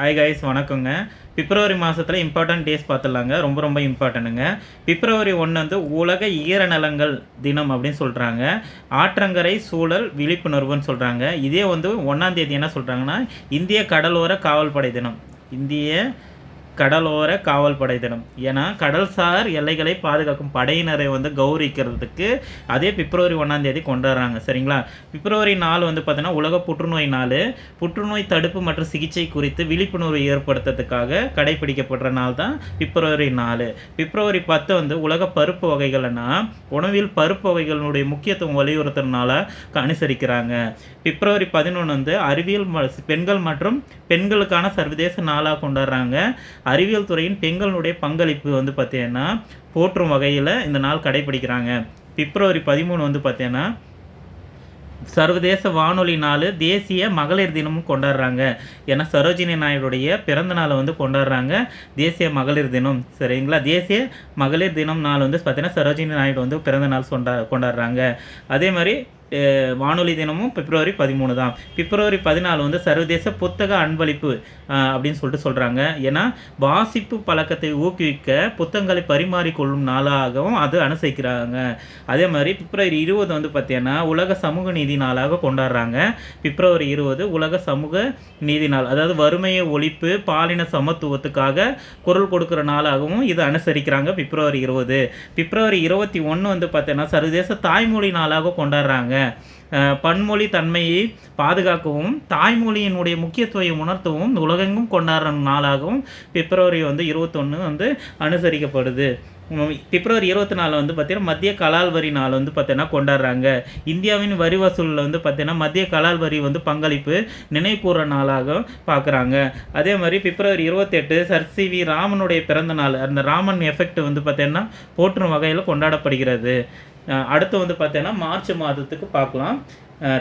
Hi guys, வணக்கங்க. பிப்ரவரி மாதத்தில் important days பார்த்துடலாங்க. ரொம்ப இம்பார்ட்டன்ட்டுங்க. பிப்ரவரி 1 வந்து உலக ஈரநிலங்கள் தினம் அப்படின்னு சொல்கிறாங்க. ஆற்றங்கரை சூழல் விழிப்புணர்வுன்னு சொல்கிறாங்க. இதே வந்து 1ஆம் தேதி என்ன சொல்கிறாங்கன்னா, இந்திய கடலோர காவல்படை தினம். இந்திய கடலோர காவல்படை தினம். ஏன்னா கடல்சார் எல்லைகளை பாதுகாக்கும் படையினரை வந்து கௌரவிக்கிறதுக்கு அதே பிப்ரவரி 1ஆம் தேதி கொண்டாடுறாங்க. சரிங்களா? பிப்ரவரி 4 வந்து பார்த்தீங்கன்னா உலக புற்றுநோய் நாள். புற்றுநோய் தடுப்பு மற்றும் சிகிச்சை குறித்து விழிப்புணர்வு ஏற்படுத்துறதுக்காக கடைபிடிக்கப்படுற நாள் தான் பிப்ரவரி 4. பிப்ரவரி 10 வந்து உலக பருப்பு வகைகள்னா உணவில் பருப்பு வகைகளுடைய முக்கியத்துவம் வலியுறுத்துறதுனால அனுசரிக்கிறாங்க. பிப்ரவரி 11 வந்து அறிவியல் பெண்கள் மற்றும் பெண்களுக்கான சர்வதேச நாளாக கொண்டாடுறாங்க. அறிவியல் துறையின் பெண்களுடைய பங்களிப்பு வந்து பார்த்தீங்கன்னா போற்றும் வகையில் இந்த நாள் கடைபிடிக்கிறாங்க. பிப்ரவரி 13 வந்து பார்த்தீங்கன்னா சர்வதேச வானொலி நாள், தேசிய மகளிர் தினமும் கொண்டாடுறாங்க. ஏன்னா சரோஜினி நாயுடைய பிறந்த நாளை வந்து கொண்டாடுறாங்க, தேசிய மகளிர் தினம். சரிங்களா? தேசிய மகளிர் தினம் நாள் வந்து பார்த்தீங்கன்னா சரோஜினி நாயுடு வந்து பிறந்த நாள் கொண்டாடுறாங்க. அதே மாதிரி வானொலி தினமும் பிப்ரவரி 13 தான். பிப்ரவரி 14 வந்து சர்வதேச புத்தக அன்பளிப்பு அப்படின்னு சொல்லிட்டு சொல்கிறாங்க. ஏன்னா வாசிப்பு பழக்கத்தை ஊக்குவிக்க புத்தகங்களை பரிமாறிக்கொள்ளும் நாளாகவும் அது அனுசரிக்கிறாங்க. அதே மாதிரி பிப்ரவரி 20 வந்து பார்த்தீங்கன்னா உலக சமூக நீதி நாளாக கொண்டாடுறாங்க. பிப்ரவரி 20 உலக சமூக நீதி நாள், அதாவது வறுமையை ஒழிப்பு பாலின சமத்துவத்துக்காக குரல் கொடுக்குற நாளாகவும் இது அனுசரிக்கிறாங்க. பிப்ரவரி 20. பிப்ரவரி 21 வந்து பார்த்தீங்கன்னா சர்வதேச தாய்மொழி நாளாக கொண்டாடுறாங்க. பன்மொழி தன்மையை பாதுகாக்கவும் தாய்மொழியினுடைய முக்கியத்துவத்தை உணர்த்தவும் உலகெங்கும் கொண்டாடுற நாளாகவும் பிப்ரவரி வந்து 21 வந்து அனுசரிக்கப்படுது. பிப்ரவரி 24 வந்து பார்த்தீங்கன்னா மத்திய கலால் வரி நாள் வந்து பார்த்தீங்கன்னா கொண்டாடுறாங்க. இந்தியாவின் வரி வசூலில் வந்து பார்த்தீங்கன்னா மத்திய கலால் வரி வந்து பங்களிப்பு நினைவுகூற நாளாக பார்க்குறாங்க. அதே மாதிரி பிப்ரவரி 28 சர் சி.வி. ராமனுடைய பிறந்த நாள், அந்த ராமன் எஃபெக்ட் வந்து பார்த்தீங்கன்னா போற்றும் வகையில் கொண்டாடப்படுகிறது. அடுத்து வந்து பார்த்தீங்கன்னா மார்ச் மாதத்துக்கு பார்க்கலாம்.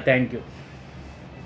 தேங்க்யூ.